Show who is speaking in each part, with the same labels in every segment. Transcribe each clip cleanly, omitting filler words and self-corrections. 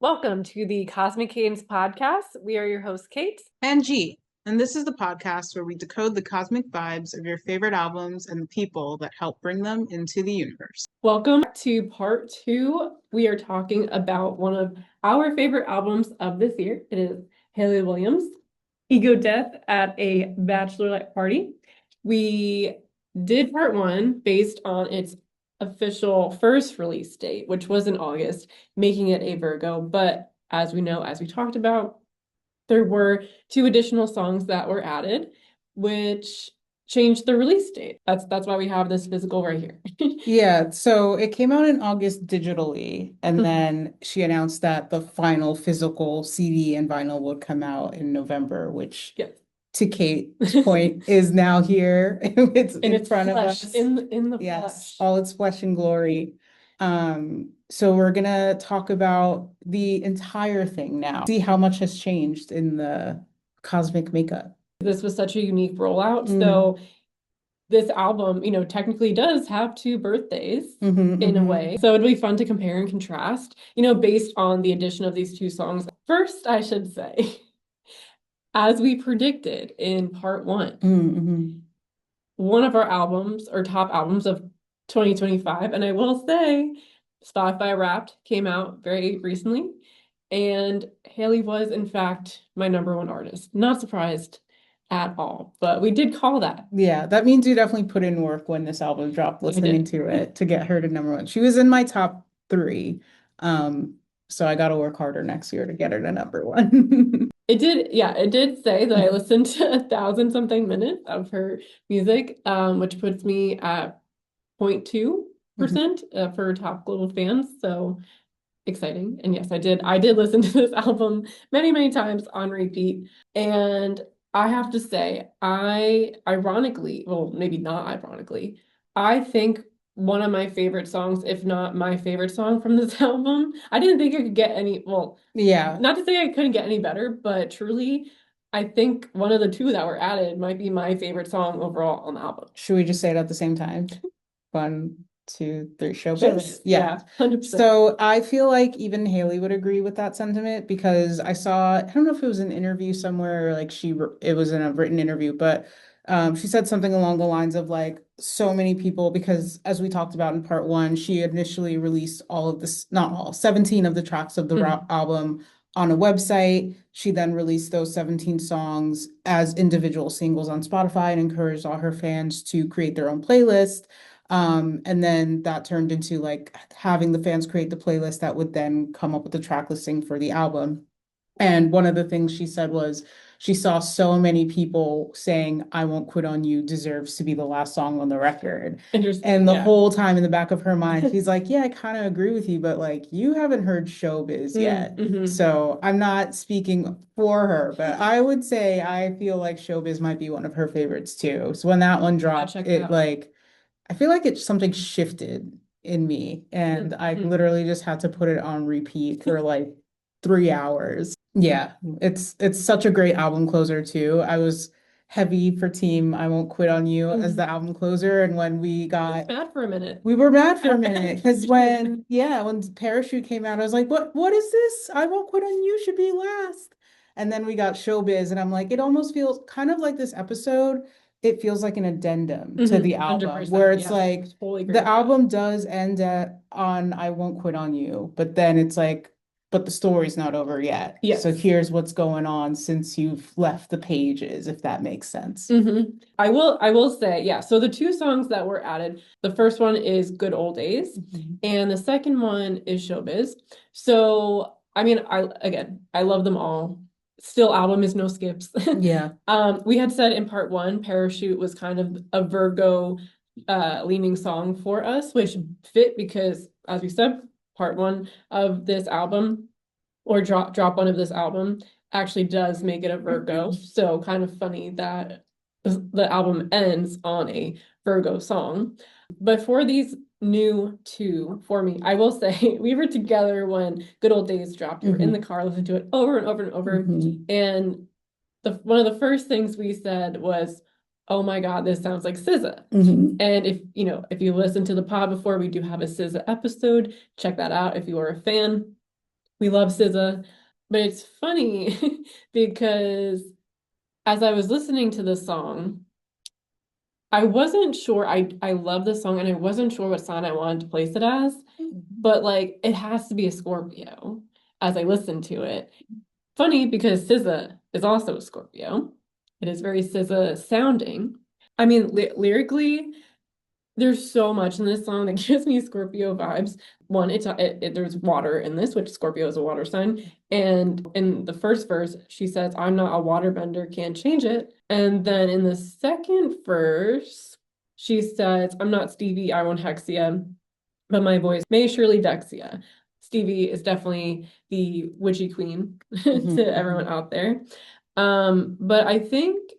Speaker 1: Welcome to the Cosmic Cadence podcast. We are your hosts, Kate
Speaker 2: and G. And this is the podcast where we decode the cosmic vibes of your favorite albums and the people that help bring them into the universe.
Speaker 1: Welcome to part 2. We are talking about one of our favorite albums of this year. It is Hayley Williams, Ego Death at a Bachelorette Party. We did part 1 based on its official first release date, which was in August, making it a Virgo. But as we know, as we talked about, there were 2 additional songs that were added, which changed the release date. That's why we have this physical right here.
Speaker 2: Yeah, so it came out in August digitally, and then she announced that the final physical CD and vinyl would come out in November, which to Kate's point is now here. It's in front of us.
Speaker 1: In the
Speaker 2: Yes,
Speaker 1: flesh.
Speaker 2: all its flesh and glory. So we're gonna talk about the entire thing now, see how much has changed in the cosmic makeup.
Speaker 1: This was such a unique rollout. So this album, technically does have 2 birthdays in a way. So it'd be fun to compare and contrast, based on the addition of these 2 songs. First, I should say, as we predicted in part 1, one of our albums or top albums of 2025, and I will say Spotify Wrapped came out very recently, and Hayley was in fact my #1 artist. Not surprised at all, but we did call that.
Speaker 2: Yeah, that means you definitely put in work when this album dropped, listening to it to get her to #1. She was in my top 3. So I got to work harder next year to get her to #1.
Speaker 1: It did say that I listened to 1,000 something minutes of her music, which puts me at 0.2% for top global fans. So exciting. And yes, I did listen to this album many, many times on repeat. And I have to say, ironically, well, maybe not ironically, I think one of my favorite songs, if not my favorite song from this album, I didn't think it could get any, well, yeah, not to say I couldn't get any better, but truly, I think one of the 2 that were added might be my favorite song overall on the album.
Speaker 2: Should we just say it at the same time? 1, 2, 3, Showbiz.
Speaker 1: Yeah, 100%.
Speaker 2: So I feel like even Hayley would agree with that sentiment, because I don't know if it was an interview somewhere, or like it was in a written interview, but she said something along the lines of like, so many people, because as we talked about in part 1, she initially released all of this, not all, 17 of the tracks of the album on a website. She then released those 17 songs as individual singles on Spotify and encouraged all her fans to create their own playlist. And then that turned into like having the fans create the playlist that would then come up with the track listing for the album. And one of the things she said was she saw so many people saying "I Won't Quit on You" deserves to be the last song on the record. And the whole time in the back of her mind, she's like, yeah, I kind of agree with you, but like, you haven't heard Showbiz yet. So I'm not speaking for her, but I would say I feel like Showbiz might be one of her favorites too. So when that one dropped, I feel like something shifted in me, and I literally just had to put it on repeat for like 3 hours. Yeah, it's such a great album closer too. I was heavy for team "I Won't Quit on You" as the album closer, and when we got
Speaker 1: mad for a minute.
Speaker 2: We were mad for a minute because when Parachute came out, I was like, what is this? "I Won't Quit on You" should be last. And then we got Showbiz, and I'm like, it almost feels kind of like this episode. It feels like an addendum to the album, where it's like the album does end on "I Won't Quit on You," but then it's like, but the story's not over yet. Yes. So here's what's going on since you've left the pages, if that makes sense.
Speaker 1: I will say, yeah. So the 2 songs that were added, the first one is Good Old Days, and the second one is Showbiz. So, I mean, I love them all. Still, album is no skips.
Speaker 2: Yeah.
Speaker 1: We had said in part 1, Parachute was kind of a Virgo leaning song for us, which fit because, as we said, part 1 of this album, or drop 1 of this album, actually does make it a Virgo. So kind of funny that the album ends on a Virgo song. But for these new 2, for me, I will say, we were together when Good Old Days dropped. We were in the car listening to it over and over and over. And one of the first things we said was, oh my God, this sounds like SZA. And if you listen to the pod before, we do have a SZA episode. Check that out if you are a fan. We love SZA, but it's funny because as I was listening to the song, I wasn't sure. I love the song and I wasn't sure what sign I wanted to place it as, but like it has to be a Scorpio as I listened to it. Funny because SZA is also a Scorpio. It is very SZA sounding. I mean, lyrically, there's so much in this song that gives me Scorpio vibes. One, there's water in this, which Scorpio is a water sign. And in the first verse, she says, "I'm not a waterbender, can't change it." And then in the second verse, she says, "I'm not Stevie, I won't Hexia, but my voice may surely Dexia." Stevie is definitely the witchy queen
Speaker 2: Mhm,
Speaker 1: to everyone
Speaker 2: mhm,
Speaker 1: out there. But I think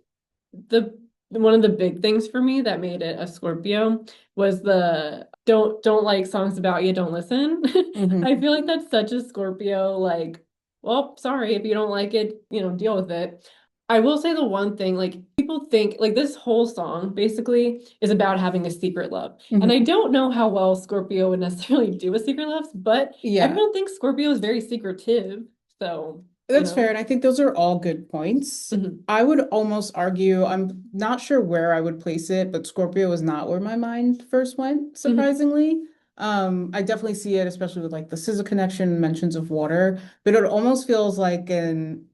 Speaker 1: the one of the big things for me that made it a Scorpio was the don't like songs about you, don't listen.
Speaker 2: mhm,
Speaker 1: I feel like that's such a Scorpio, like, well, sorry if you don't like it, deal with it. I will say the one thing, like people think like this whole song basically is about having a secret love. And I
Speaker 2: mhm.
Speaker 1: don't know how well Scorpio would necessarily do with secret loves, but
Speaker 2: Yeah.
Speaker 1: everyone thinks Scorpio is very secretive. So,
Speaker 2: That's fair, and I think those are all good points.
Speaker 1: Mhm,
Speaker 2: I would almost argue, I'm not sure where I would place it, but Scorpio is not where my mind first went,
Speaker 1: mhm,
Speaker 2: surprisingly. I definitely see it, especially with like the SZA connection, mentions of water, but it almost feels like an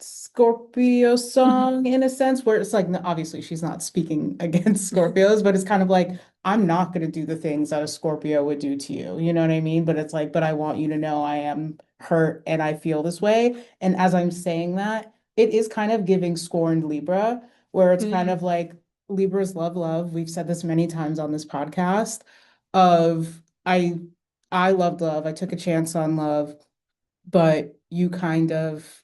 Speaker 2: anti-Scorpio
Speaker 1: mhm,
Speaker 2: song in a sense, where it's like, no, obviously she's not speaking against Scorpios, but it's kind of like, I'm not going to do the things that a Scorpio would do to you. You know what I mean? But it's like, but I want you to know I am hurt and I feel this way. And as I'm saying that, it is kind of giving scorned Libra, where it's kind of
Speaker 1: mhm.
Speaker 2: like Libras love love. We've said this many times on this podcast of I loved love. I took a chance on love, but you kind of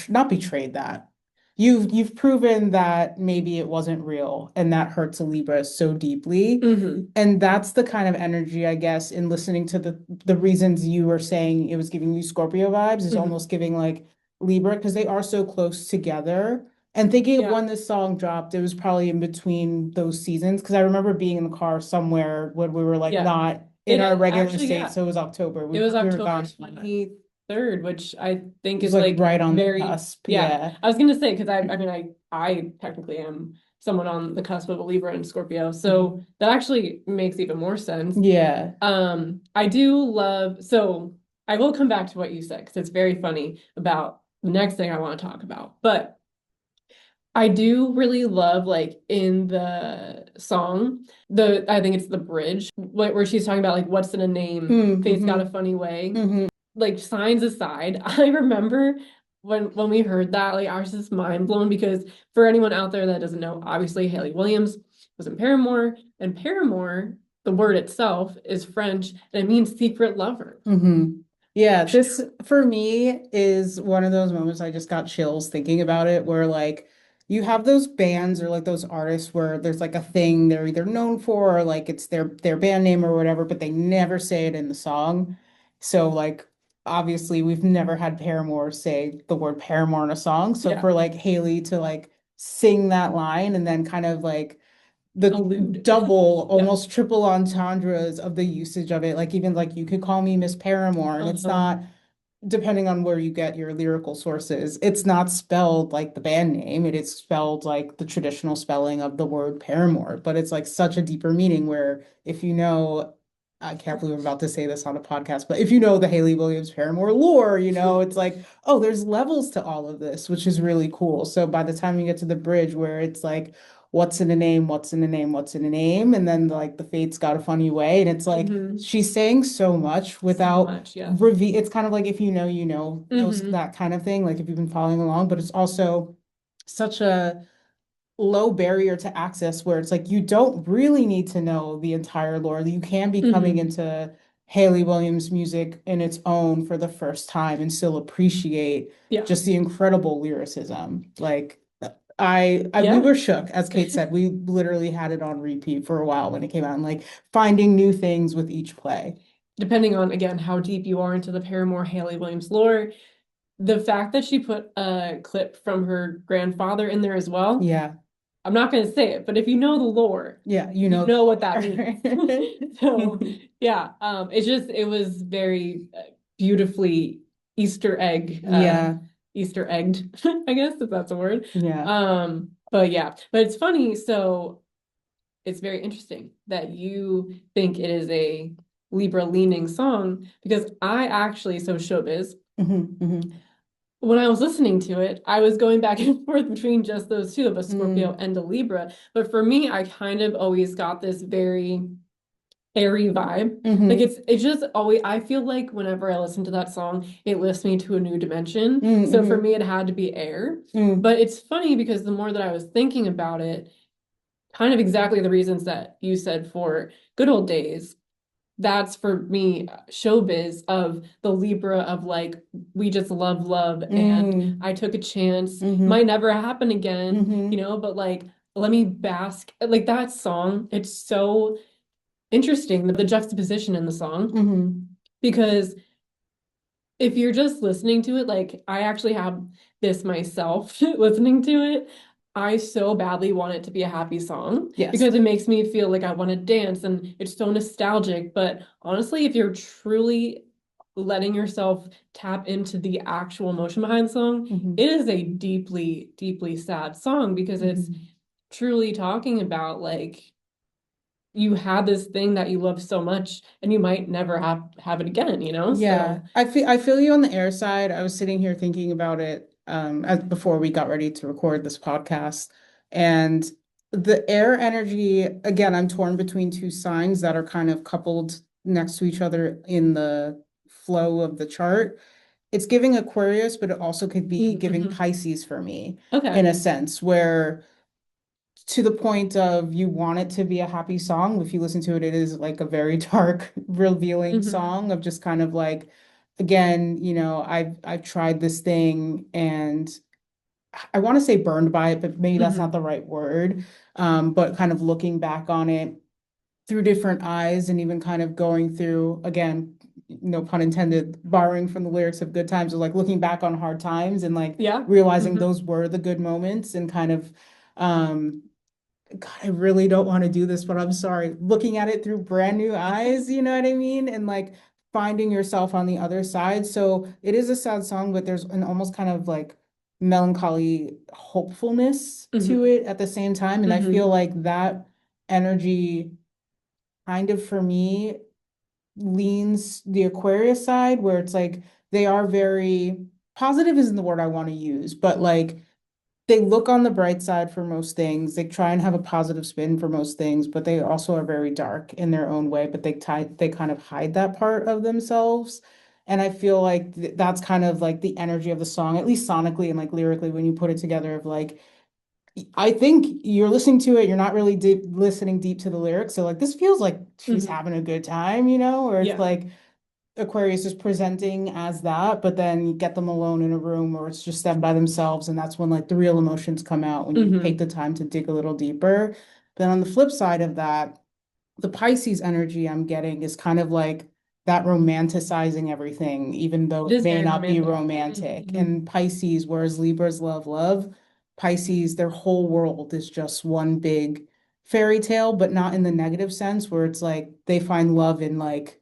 Speaker 2: not betrayed that. You've proven that maybe it wasn't real, and that hurts a Libra so deeply.
Speaker 1: Mhm.
Speaker 2: And that's the kind of energy, I guess, in listening to the reasons you were saying it was giving you Scorpio vibes is
Speaker 1: Mhm.
Speaker 2: almost giving like Libra because they are so close together. And thinking of
Speaker 1: Yeah.
Speaker 2: when this song dropped, it was probably in between those seasons because I remember being in the car somewhere when we were like
Speaker 1: Yeah.
Speaker 2: not in our regular
Speaker 1: Actually,
Speaker 2: state,
Speaker 1: yeah.
Speaker 2: so it was October.
Speaker 1: It was
Speaker 2: We were
Speaker 1: October
Speaker 2: gone.
Speaker 1: 23rd, which I
Speaker 2: It
Speaker 1: think
Speaker 2: was
Speaker 1: is
Speaker 2: like
Speaker 1: like
Speaker 2: right on the
Speaker 1: very,
Speaker 2: cusp.
Speaker 1: yeah.
Speaker 2: Yeah.
Speaker 1: I was gonna say because I mean I technically am someone on the cusp of a Libra and Scorpio,
Speaker 2: Mhm.
Speaker 1: so that actually makes even more sense.
Speaker 2: Yeah.
Speaker 1: I do love, so I will come back to what you said because it's very funny about the next thing I want to talk about. But I do really love like in the song, I think it's the bridge where she's talking about like what's in a name, fate's got
Speaker 2: Mm-hmm.
Speaker 1: a funny way.
Speaker 2: Mm-hmm.
Speaker 1: Like signs aside, I remember when we heard that, like I was just mind blown because for anyone out there that doesn't know, obviously Hayley Williams was in Paramore, and Paramore, the word itself is French and it means secret lover.
Speaker 2: Mm-hmm. Yeah, this for me is one of those moments I just got chills thinking about it, where like you have those bands or like those artists where there's like a thing they're either known for or like it's their band name or whatever, but they never say it in the song. So like obviously we've never had Paramore say the word Paramore in a song. So
Speaker 1: Yeah,
Speaker 2: for like Haley to like sing that line and then kind of like the
Speaker 1: allude.
Speaker 2: double,
Speaker 1: Yeah.
Speaker 2: almost triple entendres of the usage of it. Like even like you could call me Miss Paramore, and it's
Speaker 1: Uh-huh.
Speaker 2: not, depending on where you get your lyrical sources, it's not spelled like the band name. It is spelled like the traditional spelling of the word Paramore, but it's like such a deeper meaning where if you know, I can't believe I'm about to say this on a podcast, but if you know the Hayley Williams Paramore lore, it's like, oh, there's levels to all of this, which is really cool. So by the time you get to the bridge where it's like, what's in a name, what's in a name, what's in a name, and then like the fate's got a funny way, and it's like
Speaker 1: Hmm.
Speaker 2: she's saying so much
Speaker 1: So
Speaker 2: without
Speaker 1: much, yes.
Speaker 2: reveal. It's kind of like if you know, you know, those
Speaker 1: Hmm.
Speaker 2: that kind of thing, like if you've been following along, but it's also such a low barrier to access where it's like you don't really need to know the entire lore. You can be coming
Speaker 1: Hmm.
Speaker 2: into Hayley Williams music in its own for the first time and still appreciate
Speaker 1: Yeah.
Speaker 2: just the incredible lyricism. Like we
Speaker 1: Yeah.
Speaker 2: were shook, as Kate said. We literally had it on repeat for a while when it came out and like finding new things with each play.
Speaker 1: Depending on, again, how deep you are into the Paramore Hayley Williams lore, the fact that she put a clip from her grandfather in there as well,
Speaker 2: Yeah.
Speaker 1: I'm not going to say it, but if you know the lore,
Speaker 2: Yeah, you
Speaker 1: you
Speaker 2: know
Speaker 1: know
Speaker 2: the
Speaker 1: what that means. So,
Speaker 2: lore.
Speaker 1: yeah, it was very beautifully Easter egg,
Speaker 2: Yeah.
Speaker 1: Easter egged, I guess, if that's a word.
Speaker 2: Yeah.
Speaker 1: But yeah, but it's funny. So it's very interesting that you think it is a Libra leaning song because I actually, so showbiz,
Speaker 2: Hmm.
Speaker 1: when I was listening to it, I was going back and forth between just those two of a Scorpio
Speaker 2: Mm.
Speaker 1: and a Libra. But for me, I kind of always got this very airy vibe. Like
Speaker 2: Hmm.
Speaker 1: it's just always I feel like whenever I listen to that song, it lifts me to a new dimension. So for
Speaker 2: Mm-hmm.
Speaker 1: me, it had to be air.
Speaker 2: Mm.
Speaker 1: But it's funny because the more that I was thinking about it, kind of exactly the reasons that you said for good old days, that's for me showbiz of the Libra of like we just love and
Speaker 2: Mm.
Speaker 1: I took a chance,
Speaker 2: Hmm.
Speaker 1: might never happen again, you
Speaker 2: Hmm.
Speaker 1: know, but like let me bask like that song. It's so interesting the juxtaposition in the song
Speaker 2: Hmm.
Speaker 1: because if you're just listening to it, like I actually have this myself listening to it. I so badly want it to be a happy song
Speaker 2: Yes.
Speaker 1: because it makes me feel like I want to dance and it's so nostalgic. But honestly, if you're truly letting yourself tap into the actual emotion behind the song,
Speaker 2: Hmm.
Speaker 1: it is a deeply, deeply sad song because it's
Speaker 2: Hmm.
Speaker 1: truly talking about like you had this thing that you love so much and you might never have it again, you know?
Speaker 2: Yeah,
Speaker 1: So,
Speaker 2: I feel you on the air side. I was sitting here thinking about it before we got ready to record this podcast. And the air energy, again, I'm torn between two signs that are kind of coupled next to each other in the flow of the chart. It's giving Aquarius, but it also could be giving
Speaker 1: mhm.
Speaker 2: Pisces for me in
Speaker 1: Okay.
Speaker 2: a sense where to the point of you want it to be a happy song. If you listen to it, it is like a very dark, revealing
Speaker 1: Hmm.
Speaker 2: song of just kind of like, again, I've tried this thing and I want to say burned by it, but maybe that's not the
Speaker 1: Hmm.
Speaker 2: right word. But kind of looking back on it through different eyes and even kind of going through, again, no pun intended, borrowing from the lyrics of Good Times, or like looking back on hard times and like
Speaker 1: Yeah.
Speaker 2: realizing
Speaker 1: Hmm.
Speaker 2: those were the good moments and kind of um God, I really don't want to do this, but I'm sorry. Looking at it through brand new eyes, you know what I mean? And like finding yourself on the other side. So it is a sad song, but there's an almost kind of like melancholy hopefulness to
Speaker 1: Hmm.
Speaker 2: it at the same time. And I feel
Speaker 1: Hmm.
Speaker 2: like that energy kind of for me leans the Aquarius side, where it's like they are very positive isn't the word I want to use, but like they look on the bright side for most things. They try and have a positive spin for most things, but they also are very dark in their own way, but they kind of hide that part of themselves. And I feel like that's kind of like the energy of the song, at least sonically and like lyrically, when you put it together of like, I think you're listening to it, you're not really listening deep to the lyrics. So like this feels like she's
Speaker 1: Hmm.
Speaker 2: having a good time, or it's
Speaker 1: Yeah.
Speaker 2: like Aquarius is presenting as that, but then you get them alone in a room where it's just them by themselves, and that's when like the real emotions come out when you take
Speaker 1: Hmm.
Speaker 2: the time to dig a little deeper. But on the flip side of that, the Pisces energy I'm getting is kind of like that romanticizing everything, even though
Speaker 1: It
Speaker 2: it
Speaker 1: is
Speaker 2: may
Speaker 1: very
Speaker 2: not be
Speaker 1: romantic.
Speaker 2: romantic.
Speaker 1: Hmm.
Speaker 2: And Pisces, whereas Libras love love, Pisces, their whole world is just one big fairy tale, but not in the negative sense where it's like they find love in like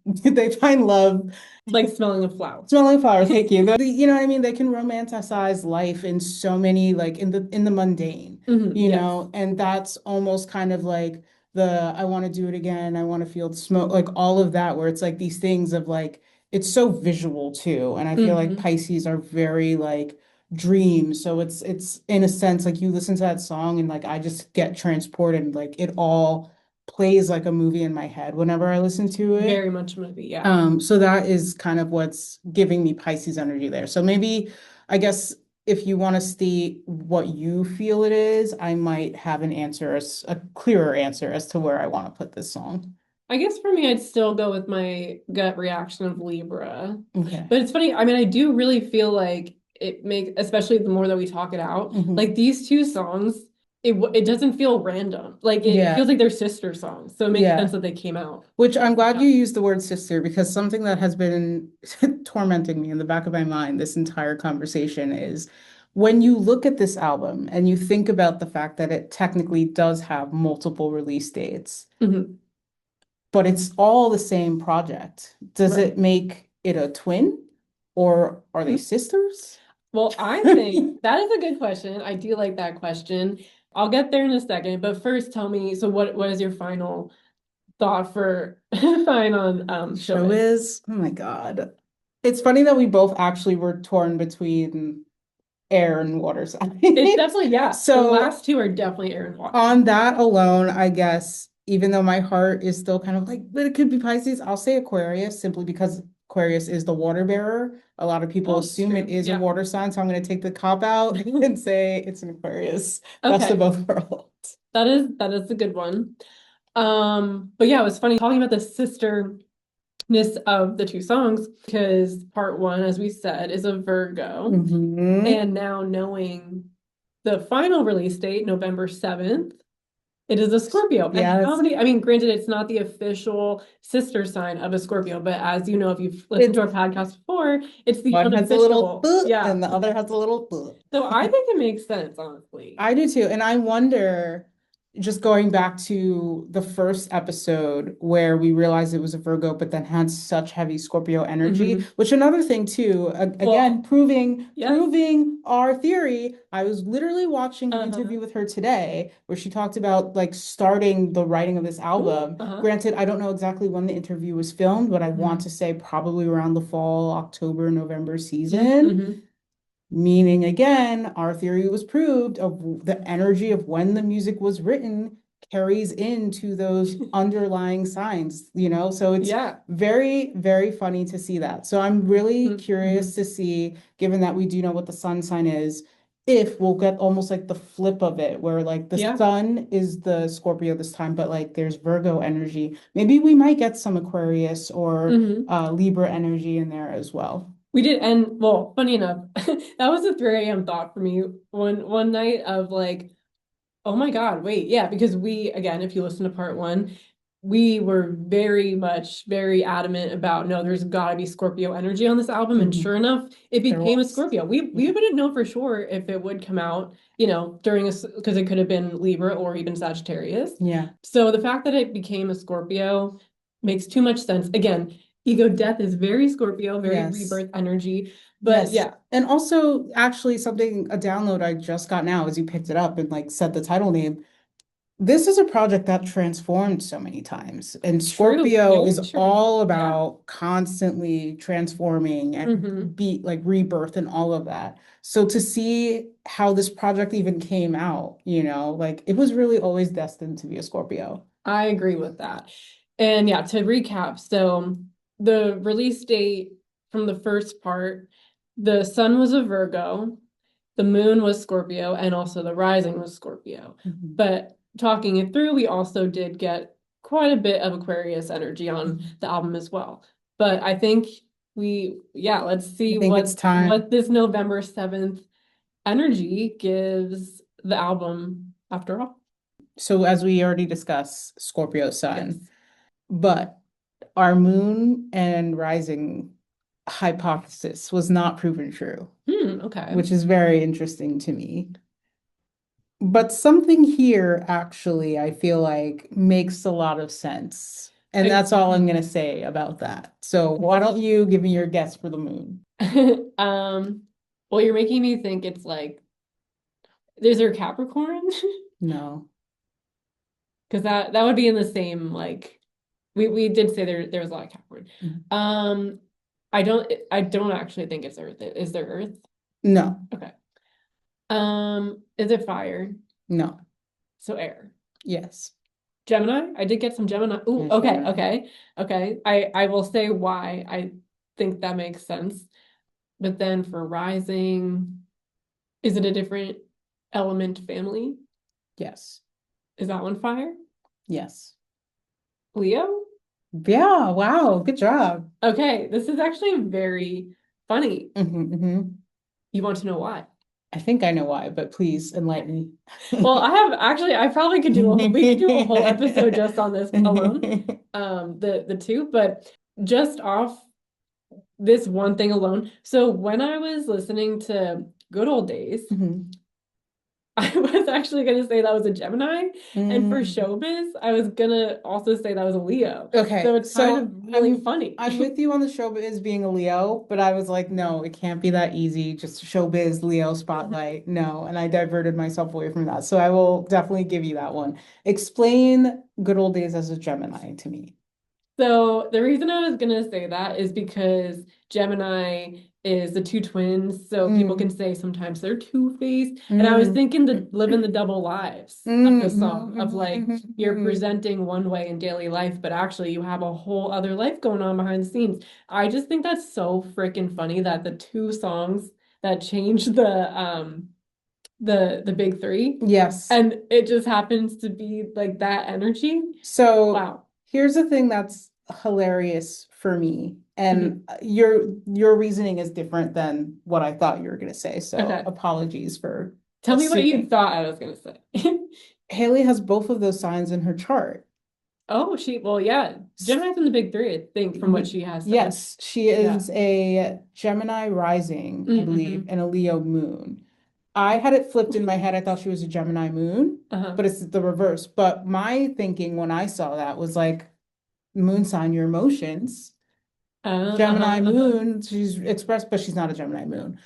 Speaker 2: they find love
Speaker 1: Like smelling a flower.
Speaker 2: smelling flowers. Thank you. You know what I mean? They can romanticize life in so many like in the mundane,
Speaker 1: Hmm. Yes.
Speaker 2: and that's almost kind of like the I want to do it again. I want to feel the smoke, like all of that, where it's like these things of like it's so visual too. And I feel like
Speaker 1: Hmm.
Speaker 2: Pisces are very like dreams. So it's in a sense like you listen to that song and like I just get transported. Like it all plays like a movie in my head whenever I listen to it.
Speaker 1: Very much movie. Yeah.
Speaker 2: So that is kind of what's giving me Pisces energy there. So maybe, I guess, if you want to state what you feel it is, I might have an answer, a clearer answer as to where I want to put this song.
Speaker 1: I guess for me, I'd still go with my gut reaction of Libra.
Speaker 2: Okay.
Speaker 1: But it's funny. I mean, I do really feel like it makes, especially the more that we talk it out,
Speaker 2: Hmm.
Speaker 1: like these two songs, it doesn't feel random. Like it
Speaker 2: Yeah.
Speaker 1: feels like they're sister songs. So it makes sense
Speaker 2: Yeah.
Speaker 1: that they came out.
Speaker 2: Which I'm glad
Speaker 1: Yeah.
Speaker 2: you used the word sister because something that has been tormenting me in the back of my mind this entire conversation is when you look at this album and you think about the fact that it technically does have multiple release dates,
Speaker 1: Hmm.
Speaker 2: but it's all the same project. Does
Speaker 1: Right.
Speaker 2: it make it a twin or are they sisters?
Speaker 1: Well, I think that is a good question. I do like that question. I'll get there in a second, but first tell me, so what is your final thought for fine on
Speaker 2: Show
Speaker 1: showbiz?
Speaker 2: is, oh my God. It's funny that we both actually were torn between air and water
Speaker 1: It's
Speaker 2: signs.
Speaker 1: definitely, yeah, the
Speaker 2: So
Speaker 1: last two are definitely air and water.
Speaker 2: on that alone, I guess, even though my heart is still kind of like, but it could be Pisces, I'll say Aquarius simply because Aquarius is the water bearer. A lot of people
Speaker 1: Well, it's
Speaker 2: assume it
Speaker 1: true.
Speaker 2: is a
Speaker 1: Yeah.
Speaker 2: water sign, so I'm going to take the cop out and say it's an Aquarius. Best of
Speaker 1: Okay.
Speaker 2: both worlds.
Speaker 1: That is a good one. But yeah, it was funny talking about the sisterness of the two songs because part one, as we said, is a Virgo.
Speaker 2: Hmm.
Speaker 1: And now knowing the final release date, November 7th, it is a Scorpio. And how
Speaker 2: Yes.
Speaker 1: many, I mean, granted, it's not the official sister sign of a Scorpio, but as you know, if you've listened to our
Speaker 2: It's
Speaker 1: podcast before, it's the
Speaker 2: one has a little
Speaker 1: unofficial. Yeah.
Speaker 2: and the other has a little.
Speaker 1: So I think it makes sense, honestly.
Speaker 2: I do too. And I wonder, just going back to the first episode where we realized it was a Virgo, but then had such heavy Scorpio energy,
Speaker 1: Hmm.
Speaker 2: which another thing too, again,
Speaker 1: Well,
Speaker 2: proving
Speaker 1: yes.
Speaker 2: proving our theory. I was literally watching an
Speaker 1: Uh-huh.
Speaker 2: interview with her today where she talked about like starting the writing of this
Speaker 1: Ooh,
Speaker 2: album.
Speaker 1: uh-huh.
Speaker 2: Granted, I don't know exactly when the interview was filmed, but I want to
Speaker 1: Hmm.
Speaker 2: say probably around the fall, October, November season.
Speaker 1: Hmm.
Speaker 2: Meaning again, our theory was proved of the energy of when the music was written carries into those underlying signs, So it's
Speaker 1: Yeah.
Speaker 2: very, very funny to see that. So I'm really
Speaker 1: Hmm.
Speaker 2: curious to see, given that we do know what the sun sign is, if we'll get almost like the flip of it, where like the
Speaker 1: Yeah.
Speaker 2: sun is the Scorpio this time, but like there's Virgo energy. Maybe we might get some Aquarius or
Speaker 1: Hmm.
Speaker 2: Libra energy in there as well.
Speaker 1: We did, and well, funny enough, that was a 3 a.m. thought for me one night of like, oh my God, wait, yeah, because we, again, if you listen to part one, we were very much very adamant about no, there's got to be Scorpio energy on this album, and
Speaker 2: Mhm.
Speaker 1: sure enough, it
Speaker 2: There
Speaker 1: became a
Speaker 2: was.
Speaker 1: Scorpio. We
Speaker 2: Yeah.
Speaker 1: wouldn't know for sure if it would come out, during a because it could have been Libra or even Sagittarius.
Speaker 2: Yeah.
Speaker 1: So the fact that it became a Scorpio makes too much sense. Again, ego death is very Scorpio, very
Speaker 2: Yes.
Speaker 1: rebirth energy. But
Speaker 2: Yes.
Speaker 1: yeah,
Speaker 2: And also, actually, a download I just got now as you picked it up and like said the title name. This is a project that transformed so many times. And
Speaker 1: true,
Speaker 2: Scorpio
Speaker 1: very
Speaker 2: is
Speaker 1: true.
Speaker 2: all
Speaker 1: Yeah.
Speaker 2: about constantly transforming and
Speaker 1: Hmm.
Speaker 2: be like rebirth and all of that. So to see how this project even came out, like it was really always destined to be a Scorpio.
Speaker 1: I agree with that. And yeah, to recap, so the release date from the first part, the sun was a Virgo, the moon was Scorpio, and also the rising was Scorpio.
Speaker 2: Mhm.
Speaker 1: But talking it through, we also did get quite a bit of Aquarius energy on
Speaker 2: Mhm.
Speaker 1: the album as well. But I think yeah, let's
Speaker 2: I
Speaker 1: see
Speaker 2: think it's
Speaker 1: what
Speaker 2: time.
Speaker 1: this November 7th energy gives the album after all.
Speaker 2: So as we already discussed, Scorpio
Speaker 1: Yes.
Speaker 2: sun, but our moon and rising hypothesis was not proven true,
Speaker 1: Okay.
Speaker 2: which is very interesting to me. But something here actually, I feel like makes a lot of sense. And
Speaker 1: I,
Speaker 2: that's all I'm going to say about that. So why don't you give me your guess for the moon?
Speaker 1: um, well, you're making me think it's like, is there Capricorn?
Speaker 2: No.
Speaker 1: Because that would be in the same like we did say there was a lot of Capricorn.
Speaker 2: Mhm.
Speaker 1: Um, I don't actually think it's Earth. Is there Earth?
Speaker 2: No.
Speaker 1: Okay. Is it fire?
Speaker 2: No.
Speaker 1: So air.
Speaker 2: Yes.
Speaker 1: Gemini? I did get some Gemini. Ooh,
Speaker 2: Yes,
Speaker 1: okay,
Speaker 2: Gemini.
Speaker 1: okay, okay. I will say why I think that makes sense. But then for rising, is it a different element family?
Speaker 2: Yes.
Speaker 1: Is that one fire?
Speaker 2: Yes.
Speaker 1: Leo?
Speaker 2: Yeah. Wow. Good job.
Speaker 1: Okay, this is actually very funny.
Speaker 2: Hmm.
Speaker 1: You want to know why?
Speaker 2: I think I know why, but please enlighten
Speaker 1: Well,
Speaker 2: me.
Speaker 1: I have actually I probably could do we could do a whole episode just on this alone. The two, but just off this one thing alone. So when I was listening to Good Old Days,
Speaker 2: Mhm.
Speaker 1: I was actually gonna say that was a Gemini, and for
Speaker 2: Mm.
Speaker 1: showbiz, I was gonna also say that was a Leo. So
Speaker 2: Okay,
Speaker 1: it's kind
Speaker 2: so
Speaker 1: of really funny.
Speaker 2: I'm with you on the showbiz being a Leo, but I was like, no, it can't be that easy. Just showbiz, Leo spotlight. No, and I diverted myself away from that. So I will definitely give you that one. Explain good old days as a Gemini to me.
Speaker 1: So the reason I was gonna say that is because Gemini is the two twins, so people can
Speaker 2: Mm,
Speaker 1: say sometimes they're two-faced. And I was
Speaker 2: mm,
Speaker 1: thinking the living the double lives of
Speaker 2: mm,
Speaker 1: the
Speaker 2: mm,
Speaker 1: song of
Speaker 2: mm,
Speaker 1: like
Speaker 2: mm,
Speaker 1: you're
Speaker 2: mm.
Speaker 1: presenting one way in daily life, but actually you have a whole other life going on behind the scenes. I just think that's so freaking funny that the two songs that changed the big three,
Speaker 2: Yes.
Speaker 1: and it just happens to be like that energy.
Speaker 2: So
Speaker 1: Wow.
Speaker 2: here's the thing that's hilarious for me,
Speaker 1: Mhm.
Speaker 2: and your reasoning is different than what I thought you were going to say. So
Speaker 1: Okay.
Speaker 2: apologies for
Speaker 1: Tell me what you
Speaker 2: assuming.
Speaker 1: thought I was gonna say.
Speaker 2: Haley has both of those signs in her chart.
Speaker 1: Oh, well, yeah.
Speaker 2: S-
Speaker 1: Gemini's in the big three, I think, from what she has said.
Speaker 2: Yes, she
Speaker 1: Yeah.
Speaker 2: is a Gemini rising, I believe,
Speaker 1: Mm-hmm.
Speaker 2: and a Leo moon. I had it flipped in my head. I thought she was a Gemini moon,
Speaker 1: Uh-huh.
Speaker 2: but it's the reverse. But my thinking when I saw that was like, moon sign, your emotions. Gemini
Speaker 1: Uh-huh, uh-huh.
Speaker 2: moon, she's expressed, but she's not a Gemini moon.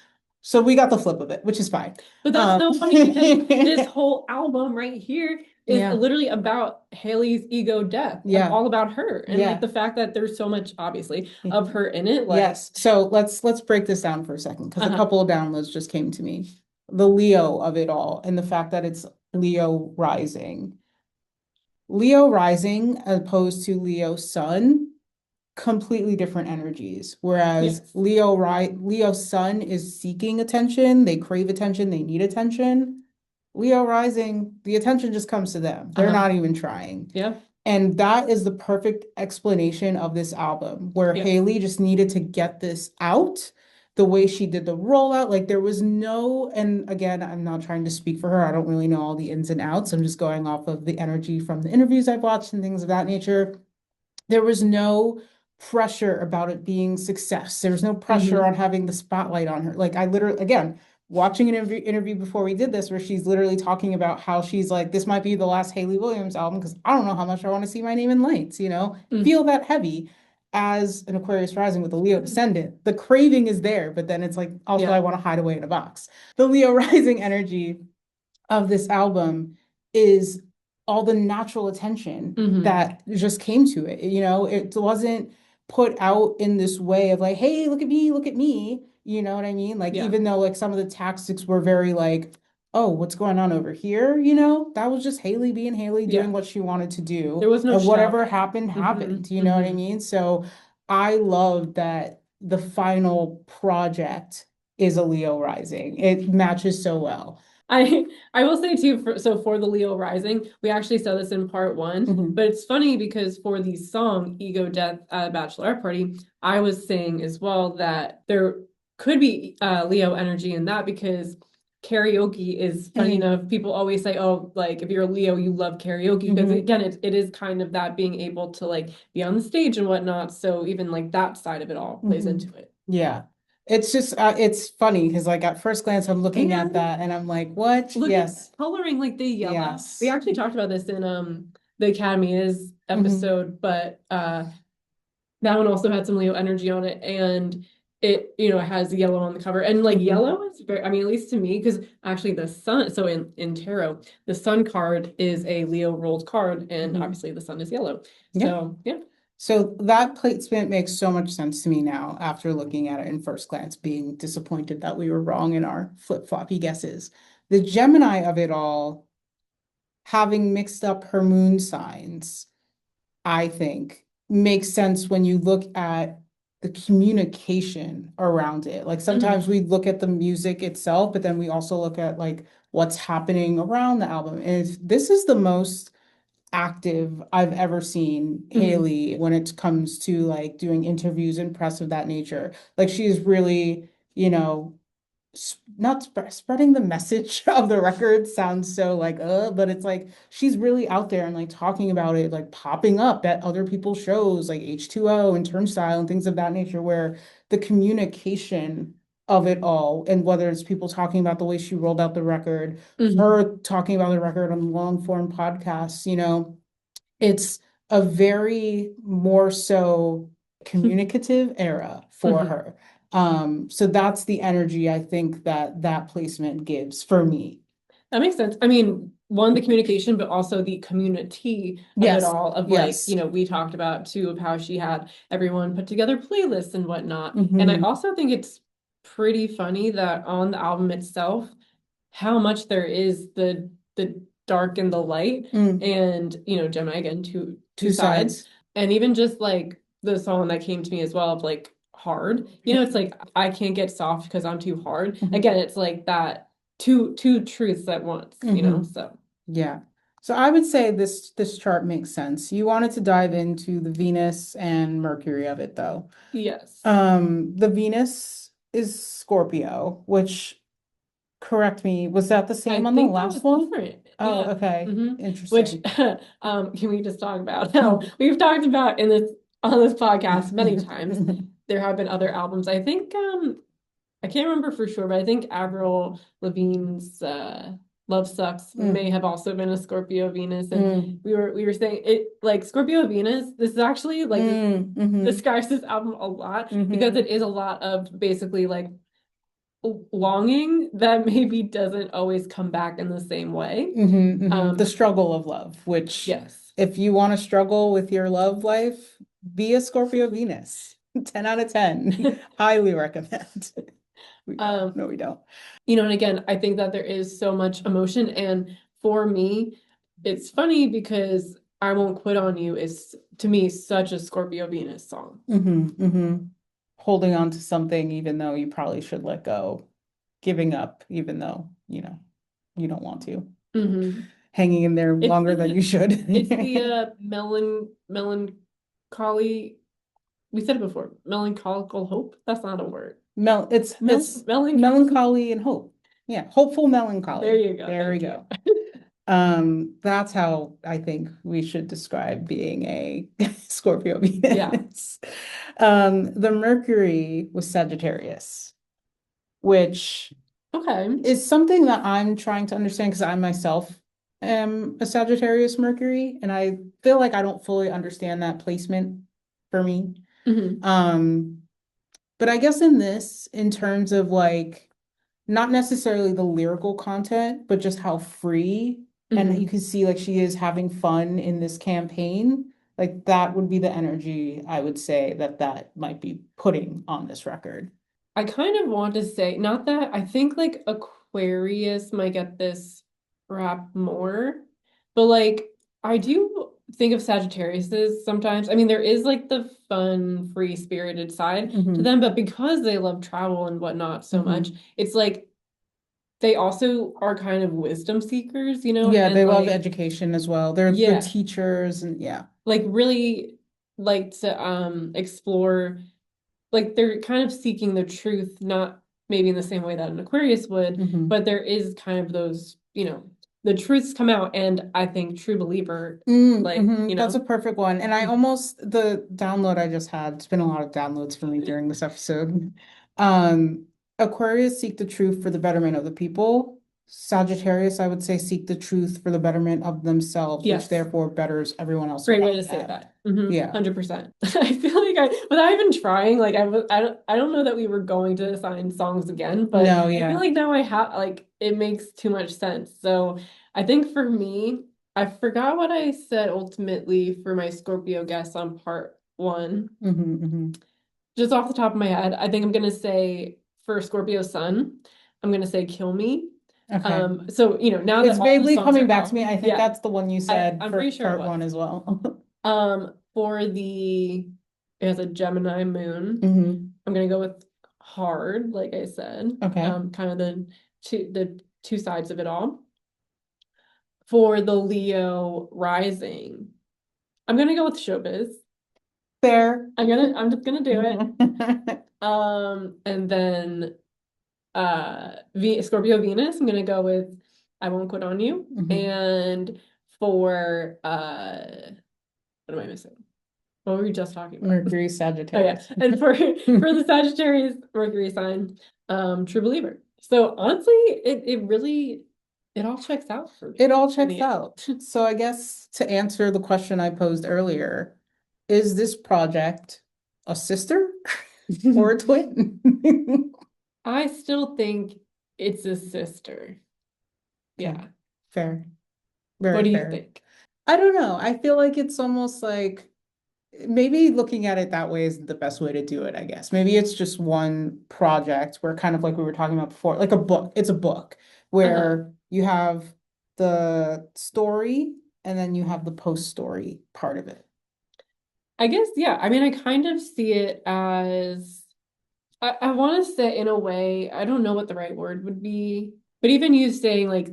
Speaker 2: So we got the flip of it, which is fine.
Speaker 1: But that's
Speaker 2: Um,
Speaker 1: so funny because this whole album right here is
Speaker 2: yeah,
Speaker 1: literally about Haley's ego death,
Speaker 2: yeah,
Speaker 1: all about her. And like
Speaker 2: yeah.
Speaker 1: the fact that there's so much, obviously, of her in it, like,
Speaker 2: Yes. So let's break this down for a second because a
Speaker 1: uh-huh.
Speaker 2: couple of downloads just came to me. The Leo of it all and the fact that it's Leo rising. Leo rising opposed to Leo sun, completely different energies. Whereas
Speaker 1: Yes.
Speaker 2: Leo sun is seeking attention, they crave attention, they need attention. Leo rising, the attention just comes to them. They're
Speaker 1: Uh-huh.
Speaker 2: not even trying.
Speaker 1: Yeah.
Speaker 2: And that is the perfect explanation of this album, where
Speaker 1: Yes.
Speaker 2: Hayley just needed to get this out the way she did the rollout. Like there was no, and again, I'm not trying to speak for her. I don't really know all the ins and outs. I'm just going off of the energy from the interviews I've watched and things of that nature. There was no pressure about it being success. There was no pressure
Speaker 1: Mm-hmm.
Speaker 2: on having the spotlight on her. Like I literally, again, watching an interview before we did this, where she's literally talking about how she's like, this might be the last Hayley Williams album because I don't know how much I want to see my name in lights,
Speaker 1: Mm.
Speaker 2: feel that heavy as an Aquarius rising with a Leo descendant. The craving is there, but then it's like, also, I
Speaker 1: Yeah.
Speaker 2: want to hide away in a box. The Leo rising energy of this album is all the natural attention
Speaker 1: Mm-hmm.
Speaker 2: that just came to it. It wasn't put out in this way of like, hey, look at me, look at me. You know what I mean? Like,
Speaker 1: Yeah.
Speaker 2: even though like some of the tactics were very like, oh, what's going on over here? That was just Hayley being Hayley doing
Speaker 1: Yeah.
Speaker 2: what she wanted to
Speaker 1: There
Speaker 2: do.
Speaker 1: was no
Speaker 2: And whatever
Speaker 1: shouting.
Speaker 2: happened, happened. You
Speaker 1: Mm-hmm.
Speaker 2: know what I
Speaker 1: Mm-hmm.
Speaker 2: mean? So I love that the final project is a Leo rising. It matches so well.
Speaker 1: I I will say too, for the Leo Rising, we actually saw this in part one,
Speaker 2: Mhm.
Speaker 1: but it's funny because for the song Ego Death Bachelorette Party, I was saying as well that there could be Leo energy in that because karaoke is funny
Speaker 2: Mhm.
Speaker 1: enough. People always say, oh, like if you're a Leo, you love karaoke because
Speaker 2: Mhm.
Speaker 1: again, it is kind of that being able to like be on the stage and whatnot. So even like that side of it all plays
Speaker 2: Mhm.
Speaker 1: into it.
Speaker 2: Yeah. It's just it's funny because like at first glance I'm looking at
Speaker 1: And
Speaker 2: that and I'm like, what?
Speaker 1: look at the
Speaker 2: Yes.
Speaker 1: coloring, like the yellow. We
Speaker 2: Yes.
Speaker 1: actually talked about this in the Academy is
Speaker 2: Mhm.
Speaker 1: episode, but that one also had some Leo energy on it, and it it has yellow on the cover, and like
Speaker 2: Mhm.
Speaker 1: yellow is very, I mean, at least to me, because actually the sun. So in tarot, the sun card is a Leo rolled card, and
Speaker 2: Mhm.
Speaker 1: obviously the sun is yellow.
Speaker 2: Yeah.
Speaker 1: So yeah.
Speaker 2: So that placement makes so much sense to me now after looking at it in first glance, being disappointed that we were wrong in our flip-floppy guesses. The Gemini of it all, having mixed up her moon signs, I think makes sense when you look at the communication around it. Like sometimes
Speaker 1: Hmm.
Speaker 2: we look at the music itself, but then we also look at like what's happening around the album. And this is the most active I've ever seen
Speaker 1: Hmm.
Speaker 2: Hayley when it comes to like doing interviews and press of that nature. Like she's really, not spreading the message of the record sounds so like but it's like she's really out there and like talking about it, like popping up at other people's shows like H2O and Turnstile and things of that nature, where the communication of it all. And whether it's people talking about the way she rolled out the record,
Speaker 1: Mhm.
Speaker 2: her talking about the record on long form podcasts, it's a very more so communicative era for
Speaker 1: Mhm.
Speaker 2: her. So that's the energy I think that that placement gives for me.
Speaker 1: That makes sense. I mean, one, the communication, but also the community of it
Speaker 2: Yes,
Speaker 1: all, of like,
Speaker 2: yes.
Speaker 1: we talked about too, of how she had everyone put together playlists and whatnot. And I
Speaker 2: Hmm.
Speaker 1: also think it's pretty funny that on the album itself, how much there is the dark and the light,
Speaker 2: Mm,
Speaker 1: and Gemini again, two
Speaker 2: two
Speaker 1: sides.
Speaker 2: sides.
Speaker 1: And even just like the song that came to me as well of like hard, it's like I can't get soft because I'm too hard.
Speaker 2: Hmm.
Speaker 1: Again, it's like that two truths at once,
Speaker 2: Hmm.
Speaker 1: so
Speaker 2: Yeah. So I would say this chart makes sense. You wanted to dive into the Venus and Mercury of it though.
Speaker 1: yes.
Speaker 2: The Venus is Scorpio, which correct me, was that the
Speaker 1: I
Speaker 2: same on the
Speaker 1: think that
Speaker 2: last
Speaker 1: was
Speaker 2: one?
Speaker 1: different.
Speaker 2: Oh,
Speaker 1: Yeah.
Speaker 2: okay.
Speaker 1: Hmm. Which
Speaker 2: Interesting.
Speaker 1: can we just talk about how we've talked about in this on this podcast many times. There have been other albums. I think I can't remember for sure, but I think Avril Lavigne's Love Sucks may
Speaker 2: Mm,
Speaker 1: have also been a Scorpio Venus. And
Speaker 2: mm,
Speaker 1: we were saying it like Scorpio Venus, this is actually like this
Speaker 2: mhm,
Speaker 1: describes this album a lot because
Speaker 2: mhm,
Speaker 1: it is a lot of basically like longing that maybe doesn't always come back in the same way.
Speaker 2: The
Speaker 1: Um,
Speaker 2: struggle of love, which
Speaker 1: yes.
Speaker 2: if you want to struggle with your love life, be a Scorpio Venus. 10 out of 10. Highly recommend. We don't.
Speaker 1: Um,
Speaker 2: No, we don't.
Speaker 1: and again, I think that there is so much emotion. And for me, it's funny because I Won't Quit on You is to me such a Scorpio Venus song.
Speaker 2: Holding on to something even though you probably should let go. Giving up even though, you don't want to.
Speaker 1: Hmm.
Speaker 2: Hanging in there
Speaker 1: It's
Speaker 2: longer than you
Speaker 1: the it's the
Speaker 2: should.
Speaker 1: melancholy. We said it before. Melancholical hope. That's not a word.
Speaker 2: It's
Speaker 1: Melancholy.
Speaker 2: melancholy and hope. Yeah, hopeful
Speaker 1: There
Speaker 2: melancholy.
Speaker 1: you go.
Speaker 2: There we
Speaker 1: Thank you.
Speaker 2: go. That's how I think we should describe being a Scorpio
Speaker 1: Yeah.
Speaker 2: Venus. The Mercury was Sagittarius, which
Speaker 1: Okay.
Speaker 2: is something that I'm trying to understand because I myself am a Sagittarius Mercury, and I feel like I don't fully understand that placement for me.
Speaker 1: Hmm.
Speaker 2: Um, but I guess in terms of like not necessarily the lyrical content, but just how free and you
Speaker 1: Hmm.
Speaker 2: can see like she is having fun in this campaign. Like that would be the energy I would say that that might be putting on this record.
Speaker 1: I kind of want to say, not that I think like Aquarius might get this rap more, but like I do think of Sagittariuses sometimes. I mean, there is like the fun, free-spirited side to
Speaker 2: Hmm.
Speaker 1: them, but because they love travel and whatnot so much,
Speaker 2: Hmm.
Speaker 1: it's like they also are kind of wisdom seekers,
Speaker 2: Yeah,
Speaker 1: and
Speaker 2: they love
Speaker 1: like,
Speaker 2: education as well. They're
Speaker 1: yeah,
Speaker 2: teachers and yeah.
Speaker 1: like really like to explore, like they're kind of seeking the truth, not maybe in the same way that an Aquarius would,
Speaker 2: Hmm.
Speaker 1: but there is kind of those, the truths come out, and I think true believer, like,
Speaker 2: That's a perfect one. And I almost the download I just had, it's been a lot of downloads for me during this episode. Um, Aquarius seek the truth for the betterment of the people. Sagittarius, I would say, seek the truth for the betterment of themselves, which
Speaker 1: yes.
Speaker 2: therefore betters everyone else
Speaker 1: Great way
Speaker 2: around
Speaker 1: to say
Speaker 2: them.
Speaker 1: that. Hmm.
Speaker 2: Yeah.
Speaker 1: 100%. I feel like without even trying, like I don't know that we were going to assign songs again, but
Speaker 2: No,
Speaker 1: I feel
Speaker 2: yeah.
Speaker 1: like now I have, like, it makes too much sense. So I think for me, I forgot what I said ultimately for my Scorpio guess on part one.
Speaker 2: Hmm.
Speaker 1: Just off the top of my head, I think I'm gonna say for Scorpio Sun, I'm gonna say Kill Me.
Speaker 2: Okay.
Speaker 1: So now
Speaker 2: It's
Speaker 1: that all the
Speaker 2: vaguely
Speaker 1: songs
Speaker 2: coming
Speaker 1: are
Speaker 2: back to
Speaker 1: out,
Speaker 2: me. I think
Speaker 1: yeah,
Speaker 2: that's the one you
Speaker 1: I
Speaker 2: said
Speaker 1: I'm
Speaker 2: for
Speaker 1: pretty sure it
Speaker 2: part
Speaker 1: was.
Speaker 2: one as well.
Speaker 1: For the it has a Gemini moon.
Speaker 2: Hmm.
Speaker 1: I'm gonna go with hard, like I said.
Speaker 2: Okay.
Speaker 1: Kind of the two sides of it all. For the Leo rising, I'm gonna go with showbiz.
Speaker 2: Fair.
Speaker 1: I'm just gonna do it. And then Scorpio Venus, I'm gonna go with I Won't Quit on You.
Speaker 2: Mhm.
Speaker 1: And for what am I missing? What were we just talking about?
Speaker 2: Mercury,
Speaker 1: Oh yeah.
Speaker 2: Sagittarius.
Speaker 1: And for the Sagittarius Mercury sign, True believer. So honestly, it really it all checks out for me
Speaker 2: It all
Speaker 1: in
Speaker 2: checks
Speaker 1: the end.
Speaker 2: out. So I guess to answer the question I posed earlier, is this project a sister or a twin?
Speaker 1: I still think it's a sister.
Speaker 2: Okay,
Speaker 1: Yeah.
Speaker 2: fair.
Speaker 1: What
Speaker 2: Very
Speaker 1: do you
Speaker 2: fair.
Speaker 1: think?
Speaker 2: I don't know. I feel like it's almost like maybe looking at it that way is the best way to do it, I guess. Maybe it's just one project where kind of like we were talking about before, like a book. It's a book
Speaker 1: Uh-huh.
Speaker 2: where you have the story and then you have the post story part of it.
Speaker 1: I guess, yeah. I mean, I kind of see it as I want to say in a way, I don't know what the right word would be, but even you saying like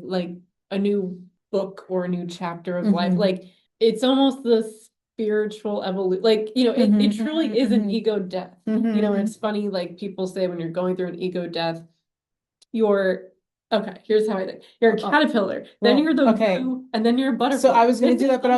Speaker 1: a new book or a new chapter of life,
Speaker 2: Hmm.
Speaker 1: like it's almost the spiritual evolution. Like, it
Speaker 2: Hmm.
Speaker 1: truly is an ego death. And
Speaker 2: Hmm.
Speaker 1: it's funny, like people say when you're going through an ego death, you're okay, here's how I think. You're a caterpillar, then
Speaker 2: Well,
Speaker 1: you're the
Speaker 2: okay.
Speaker 1: goo, and then you're a
Speaker 2: So
Speaker 1: butterfly.
Speaker 2: I was gonna
Speaker 1: Then
Speaker 2: do
Speaker 1: you
Speaker 2: that, but
Speaker 1: come back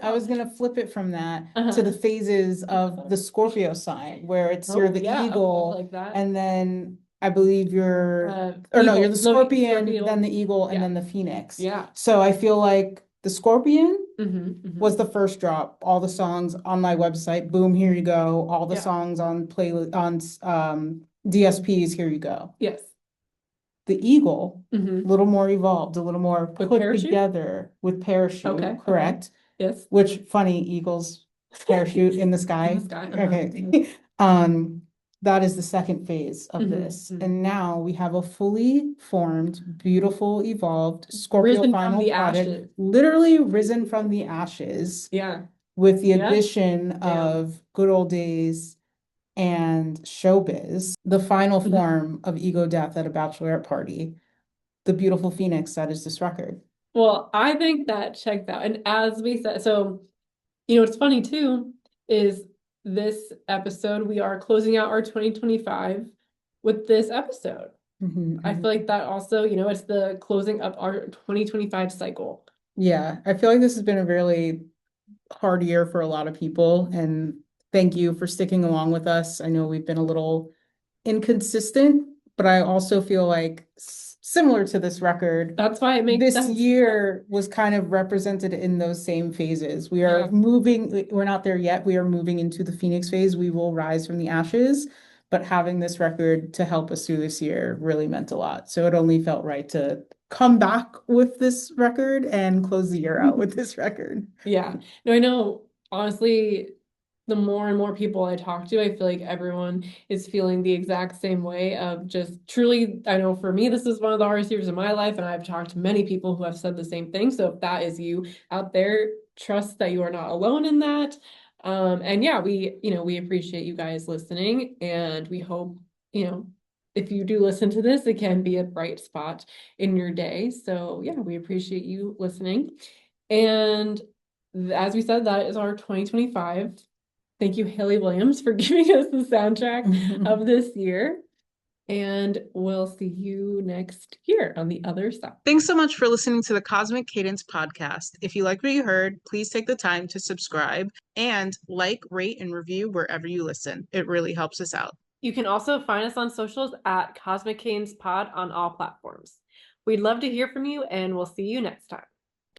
Speaker 2: I was
Speaker 1: up.
Speaker 2: gonna flip it from that to the
Speaker 1: Uh-huh.
Speaker 2: phases of the Scorpio sign, where it's you're
Speaker 1: Oh
Speaker 2: the
Speaker 1: yeah, okay, I
Speaker 2: eagle,
Speaker 1: like that.
Speaker 2: and then I believe you're, or no, you're
Speaker 1: Eagle,
Speaker 2: the
Speaker 1: no,
Speaker 2: scorpion, then
Speaker 1: Scorpio.
Speaker 2: the eagle, and
Speaker 1: Yeah,
Speaker 2: then the phoenix.
Speaker 1: yeah.
Speaker 2: So I feel like the scorpion
Speaker 1: Hmm.
Speaker 2: was the first drop. All the songs on my website, boom, here you go. All the
Speaker 1: Yeah.
Speaker 2: songs on playlist on DSPs, here you go.
Speaker 1: Yes.
Speaker 2: The eagle, a
Speaker 1: Hmm.
Speaker 2: little more evolved, a little more
Speaker 1: With
Speaker 2: put
Speaker 1: parachute?
Speaker 2: together with parachute,
Speaker 1: Okay. Okay.
Speaker 2: correct?
Speaker 1: Yes.
Speaker 2: Which funny, eagles parachute in the
Speaker 1: In the
Speaker 2: sky.
Speaker 1: sky.
Speaker 2: Okay. Um, that is the second phase of this.
Speaker 1: Hmm.
Speaker 2: And now we have a fully formed, beautiful, evolved Scorpio
Speaker 1: Risen from
Speaker 2: final
Speaker 1: the
Speaker 2: product,
Speaker 1: ashes.
Speaker 2: literally risen from the ashes
Speaker 1: Yeah.
Speaker 2: with the
Speaker 1: Yeah.
Speaker 2: addition
Speaker 1: Damn.
Speaker 2: of good old days and showbiz, the final
Speaker 1: Mhm.
Speaker 2: form of ego death at a bachelorette party, the beautiful phoenix that is this record.
Speaker 1: Well, I think that checks out. And as we said, so, what's funny too is this episode, we are closing out our 2025 with this episode.
Speaker 2: Mhm,
Speaker 1: I feel
Speaker 2: mhm.
Speaker 1: like that also, it's the closing up our 2025 cycle.
Speaker 2: Yeah, I feel like this has been a really hard year for a lot of people, and thank you for sticking along with us. I know we've been a little inconsistent, but I also feel like similar to this record,
Speaker 1: That's why it makes
Speaker 2: this
Speaker 1: sense.
Speaker 2: year was kind of represented in those same phases. We are
Speaker 1: Yeah.
Speaker 2: moving, we're not there yet. We are moving into the Phoenix phase. We will rise from the ashes, but having this record to help us through this year really meant a lot. So it only felt right to come back with this record and close the year out with this record.
Speaker 1: Yeah. No, I know, honestly, the more and more people I talk to, I feel like everyone is feeling the exact same way of just truly, I know for me, this is one of the hardest years of my life, and I've talked to many people who have said the same thing. So if that is you out there, trust that you are not alone in that. And yeah, we appreciate you guys listening, and we hope, if you do listen to this, it can be a bright spot in your day. So yeah, we appreciate you listening. And as we said, that is our 2025. Thank you, Hayley Williams, for giving us the soundtrack of this year. And we'll see you next year on the other side.
Speaker 2: Thanks so much for listening to the Cosmic Cadence podcast. If you like what you heard, please take the time to subscribe and like, rate, and review wherever you listen. It really helps us out.
Speaker 1: You can also find us on socials at Cosmic Canes Pod on all platforms. We'd love to hear from you, and we'll see you next time.